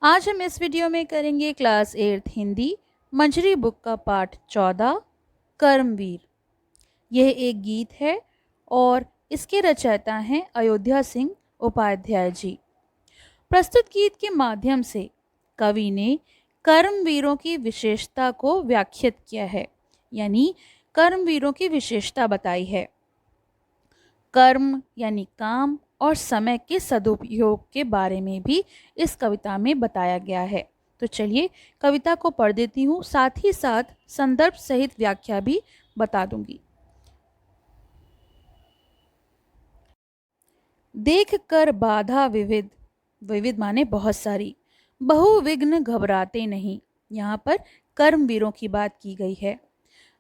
आज हम इस वीडियो में करेंगे क्लास 8th हिंदी मंजरी बुक का पाठ 14 कर्मवीर। यह एक गीत है और इसके रचयिता हैं अयोध्या सिंह उपाध्याय जी। प्रस्तुत गीत के माध्यम से कवि ने कर्मवीरों की विशेषता को व्याख्यात किया है, यानी कर्मवीरों की विशेषता बताई है। कर्म यानी काम और समय के सदुपयोग के बारे में भी इस कविता में बताया गया है। तो चलिए कविता को पढ़ देती हूँ, साथ ही साथ संदर्भ सहित व्याख्या भी बता दूंगी। देख कर बाधा विविध, विविध माने बहुत सारी, बहुविघ्न घबराते नहीं। यहाँ पर कर्मवीरों की बात की गई है।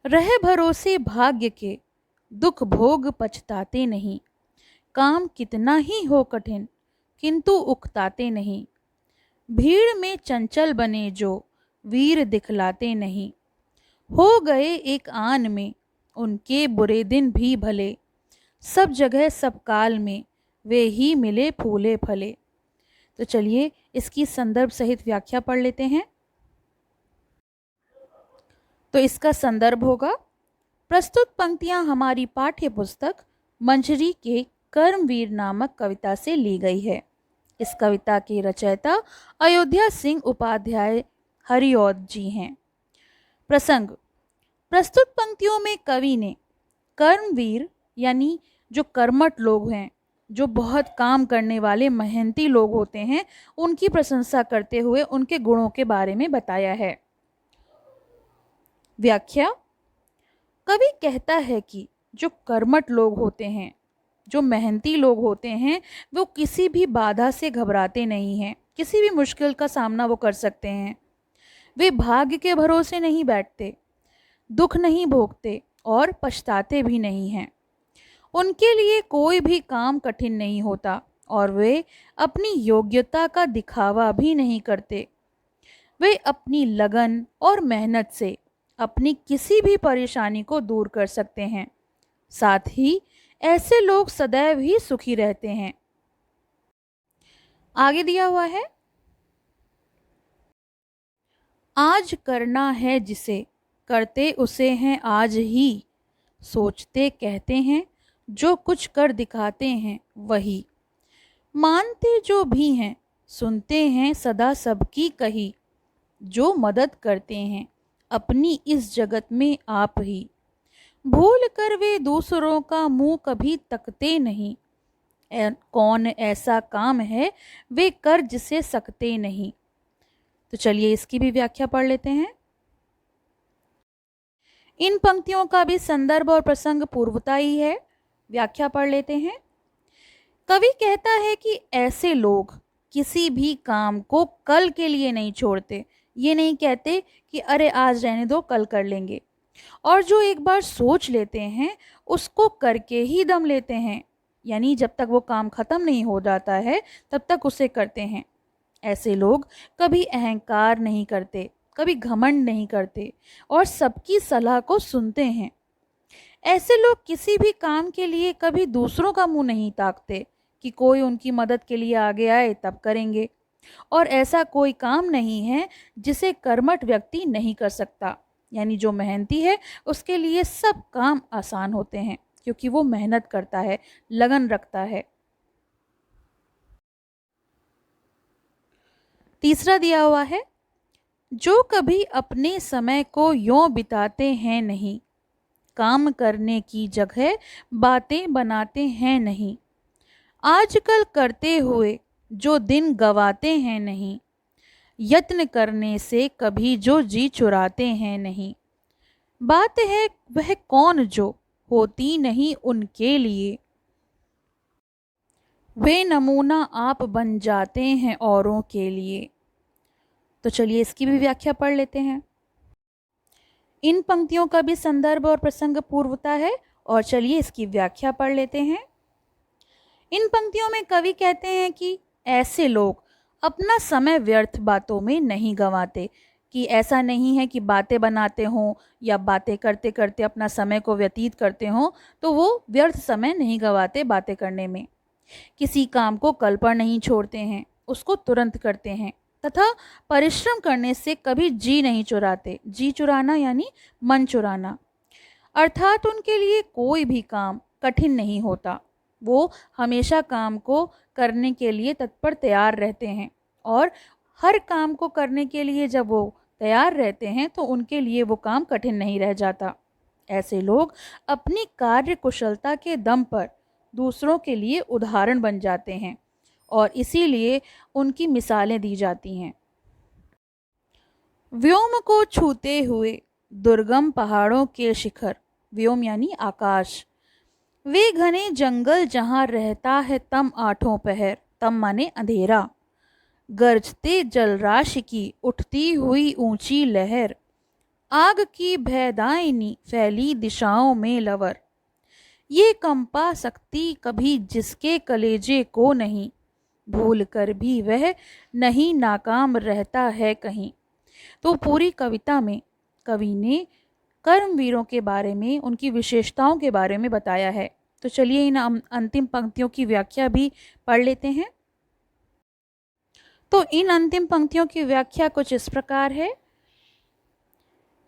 रह भरोसे भाग्य के, दुख भोग पछताते नहीं। काम कितना ही हो कठिन, किंतु उकताते नहीं। भीड़ में चंचल बने जो, वीर दिखलाते नहीं। हो गए एक आन में, उनके बुरे दिन भी भले। सब जगह सब काल में, वे ही मिले फूले फले। तो चलिए इसकी संदर्भ सहित व्याख्या पढ़ लेते हैं। तो इसका संदर्भ होगा, प्रस्तुत पंक्तियां हमारी पाठ्य पुस्तक मंजरी के कर्मवीर नामक कविता से ली गई है। इस कविता के रचयिता अयोध्या सिंह उपाध्याय हरिऔध जी हैं। प्रसंग, प्रस्तुत पंक्तियों में कवि ने कर्मवीर यानी जो कर्मठ लोग हैं, जो बहुत काम करने वाले मेहनती लोग होते हैं, उनकी प्रशंसा करते हुए उनके गुणों के बारे में बताया है। व्याख्या, कवि कहता है कि जो कर्मठ लोग होते हैं, जो मेहनती लोग होते हैं, वो किसी भी बाधा से घबराते नहीं हैं। किसी भी मुश्किल का सामना वो कर सकते हैं। वे भाग्य के भरोसे नहीं बैठते, दुख नहीं भोगते और पछताते भी नहीं हैं। उनके लिए कोई भी काम कठिन नहीं होता और वे अपनी योग्यता का दिखावा भी नहीं करते। वे अपनी लगन और मेहनत से अपनी किसी भी परेशानी को दूर कर सकते हैं। साथ ही ऐसे लोग सदैव ही सुखी रहते हैं। आगे दिया हुआ है, आज करना है जिसे, करते उसे हैं आज ही। सोचते कहते हैं, जो कुछ कर दिखाते हैं वही। मानते जो भी हैं, सुनते हैं सदा सबकी कही। जो मदद करते हैं अपनी इस जगत में आप ही। भूल कर वे दूसरों का मुंह कभी तकते नहीं। कौन ऐसा काम है वे कर जिसे सकते नहीं। तो चलिए इसकी भी व्याख्या पढ़ लेते हैं। इन पंक्तियों का भी संदर्भ और प्रसंग पूर्वता ही है। व्याख्या पढ़ लेते हैं। कवि कहता है कि ऐसे लोग किसी भी काम को कल के लिए नहीं छोड़ते। ये नहीं कहते कि अरे आज रहने दो, कल कर लेंगे। और जो एक बार सोच लेते हैं उसको करके ही दम लेते हैं, यानी जब तक वो काम खत्म नहीं हो जाता है तब तक उसे करते हैं। ऐसे लोग कभी अहंकार नहीं करते, कभी घमंड नहीं करते और सबकी सलाह को सुनते हैं। ऐसे लोग किसी भी काम के लिए कभी दूसरों का मुंह नहीं ताकते कि कोई उनकी मदद के लिए आगे आए तब करेंगे। और ऐसा कोई काम नहीं है जिसे कर्मठ व्यक्ति नहीं कर सकता, यानी जो मेहनती है उसके लिए सब काम आसान होते हैं क्योंकि वो मेहनत करता है, लगन रखता है। तीसरा दिया हुआ है, जो कभी अपने समय को यों बिताते हैं नहीं। काम करने की जगह बातें बनाते हैं नहीं। आजकल करते हुए जो दिन गवाते हैं नहीं। यत्न करने से कभी जो जी चुराते हैं नहीं। बात है वह कौन जो होती नहीं उनके लिए। वे नमूना आप बन जाते हैं औरों के लिए। तो चलिए इसकी भी व्याख्या पढ़ लेते हैं। इन पंक्तियों का भी संदर्भ और प्रसंग पूर्वता है और चलिए इसकी व्याख्या पढ़ लेते हैं। इन पंक्तियों में कवि कहते हैं कि ऐसे लोग अपना समय व्यर्थ बातों में नहीं गंवाते, कि ऐसा नहीं है कि बातें बनाते हों या बातें करते करते अपना समय को व्यतीत करते हों, तो वो व्यर्थ समय नहीं गंवाते बातें करने में। किसी काम को कल पर नहीं छोड़ते हैं, उसको तुरंत करते हैं तथा परिश्रम करने से कभी जी नहीं चुराते। जी चुराना यानी मन चुराना। अर्थात उनके लिए कोई भी काम कठिन नहीं होता। वो हमेशा काम को करने के लिए तत्पर तैयार रहते हैं और हर काम को करने के लिए जब वो तैयार रहते हैं तो उनके लिए वो काम कठिन नहीं रह जाता। ऐसे लोग अपनी कार्य कुशलता के दम पर दूसरों के लिए उदाहरण बन जाते हैं और इसीलिए उनकी मिसालें दी जाती हैं। व्योम को छूते हुए दुर्गम पहाड़ों के शिखर, व्योम यानी आकाश, वे घने जंगल जहाँ रहता है तम आठों पहर, तम माने अंधेरा, गरजते जलराशि की उठती हुई ऊंची लहर, आग की भयदायिनी फैली दिशाओं में लवर, ये कंपा सकती कभी जिसके कलेजे को नहीं, भूल कर भी वह नहीं नाकाम रहता है कहीं। तो पूरी कविता में कवि ने कर्मवीरों के बारे में, उनकी विशेषताओं के बारे में बताया है। तो चलिए इन अंतिम पंक्तियों की व्याख्या भी पढ़ लेते हैं। तो इन अंतिम पंक्तियों की व्याख्या कुछ इस प्रकार है।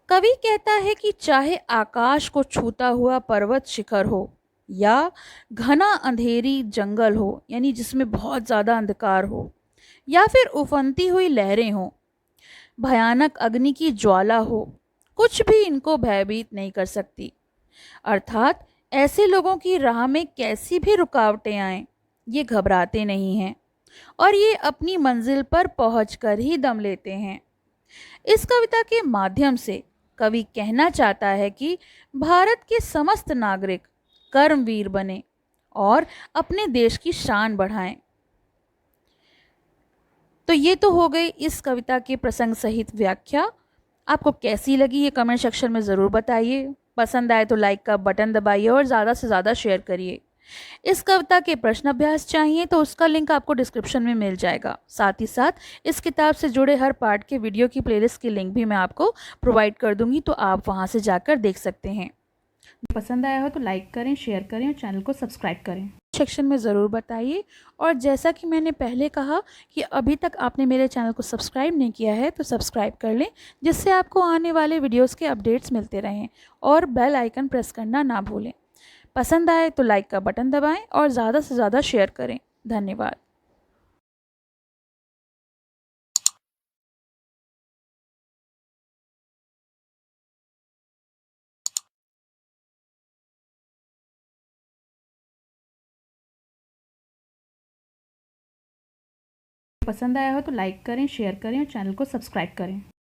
कवि कहता है कि चाहे आकाश को छूता हुआ पर्वत शिखर हो या घना अंधेरी जंगल हो, यानी जिसमें बहुत ज़्यादा अंधकार हो, या फिर उफनती हुई लहरें हो, भयानक अग्नि की ज्वाला हो, कुछ भी इनको भयभीत नहीं कर सकती। अर्थात ऐसे लोगों की राह में कैसी भी रुकावटें आएं, ये घबराते नहीं हैं और ये अपनी मंजिल पर पहुंचकर ही दम लेते हैं। इस कविता के माध्यम से कवि कहना चाहता है कि भारत के समस्त नागरिक कर्मवीर बने और अपने देश की शान बढ़ाएं। तो ये तो हो गई इस कविता के प्रसंग सहित व्याख्या। आपको कैसी लगी ये कमेंट सेक्शन में ज़रूर बताइए। पसंद आए तो लाइक का बटन दबाइए और ज़्यादा से ज़्यादा शेयर करिए। इस कविता के प्रश्न अभ्यास चाहिए तो उसका लिंक आपको डिस्क्रिप्शन में मिल जाएगा। साथ ही साथ इस किताब से जुड़े हर पार्ट के वीडियो की प्लेलिस्ट की लिंक भी मैं आपको प्रोवाइड कर दूंगी, तो आप वहां से जाकर देख सकते हैं। पसंद आया हो तो लाइक करें, शेयर करें और चैनल को सब्सक्राइब करें। सेक्शन में ज़रूर बताइए। और जैसा कि मैंने पहले कहा कि अभी तक आपने मेरे चैनल को सब्सक्राइब नहीं किया है तो सब्सक्राइब कर लें, जिससे आपको आने वाले वीडियोस के अपडेट्स मिलते रहें, और बेल आइकन प्रेस करना ना भूलें। पसंद आए तो लाइक का बटन दबाएं और ज़्यादा से ज़्यादा शेयर करें। धन्यवाद। पसंद आया हो तो लाइक करें, शेयर करें और चैनल को सब्सक्राइब करें।